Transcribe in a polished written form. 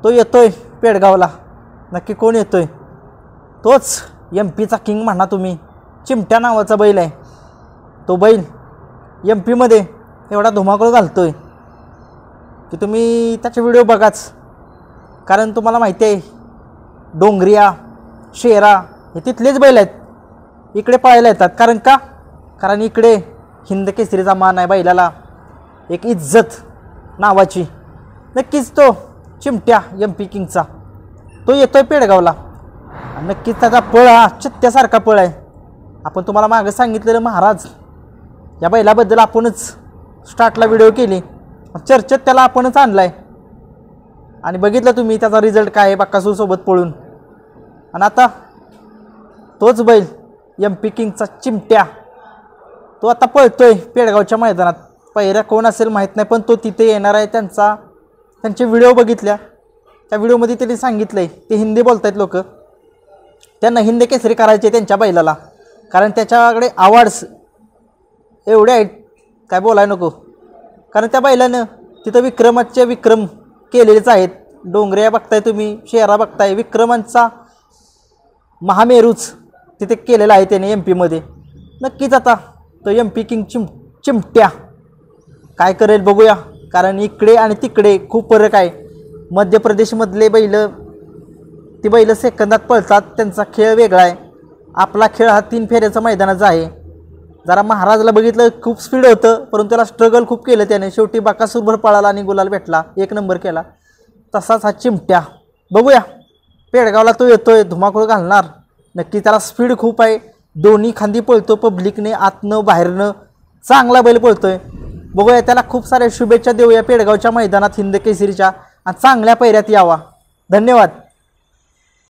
तो येतोय पेडगावला. नक्की कोण येतोय? तोच MP चा किंग म्हणा तुम्ही. चिमट्या नावाचा बैल आहे. तो बैल MP मध्ये एवढा धुमाकूळ घालतोय की तुम्ही त्याचे व्हिडिओ बघाच. कारण तुम्हाला माहिती आहे डोंगरिया शेरा हे तिथलेच बैल आहेत. इकडे पळायला येतात. कारण इकडे हिंद केसरीचा मान आहे बैलाला, एक इज्जत नावाची. नक्कीच तो चिमट्या MP किंगचा तो येतोय पेडगावला. नक्कीच त्याचा पळ हा चित्त्यासारखा पळ आहे. आपण तुम्हाला मागे सांगितलेलं महाराज या बैलाबद्दल आपणच स्टार्टला व्हिडिओ केली. चर्चेत त्याला आपणच आणलाय आणि बघितलं तुम्ही त्याचा रिझल्ट काय आहे बकासूर सोबत पळून. आणि आता तोच बैल MP किंगचा चिमट्या तो आता पळतोय पेडगावच्या मैदानात. पहिला कोण असेल माहीत नाही पण तो तिथे येणार आहे. त्यांचे व्हिडिओ बघितल्या. त्या व्हिडिओमध्ये त्यांनी सांगितलंय ते हिंदी बोलतायत लोक. त्यांना हिंद केसरी करायचे त्यांच्या बैलाला. कारण त्याच्याकडे अवॉर्ड्स एवढे आहेत काय बोलाय नको. कारण त्या बैलानं तिथं विक्रमाचे विक्रम केलेलेच आहेत. डोंगऱ्या बघताय तुम्ही, शेरा बघताय, विक्रमांचा महामेरूच तिथे केलेला आहे त्याने MP मध्ये. नक्कीच आता तो MP किंग चिमट्या काय करेल बघूया. कारण इकडे आणि तिकडे खूप फरक आहे. मध्य प्रदेशमधले ती बैल सेकंदात पळतात. त्यांचा खेळ वेगळा आहे. आपला खेळ हा 3 फेऱ्याचा मैदानाचा आहे. जरा महाराजला बघितलं खूप स्पीड होतं परंतु त्याला स्ट्रगल खूप केलं त्याने. शेवटी बाकासूरभर पळाला आणि गुलाल भेटला, 1 नंबर केला. तसाच हा चिमट्या बघूया पेडगावला तो येतोय धुमाकूळ घालणार. नक्की त्याला स्पीड खूप आहे. दोन्ही खांदी पळतो पब्लिकने, आतनं बाहेरनं चांगला बैल पळतोय. बघूया त्याला खूप साऱ्या शुभेच्छा देऊया पेडगावच्या मैदानात हिंद केसरीच्या आणि चांगल्या पैऱ्यात यावा. धन्यवाद.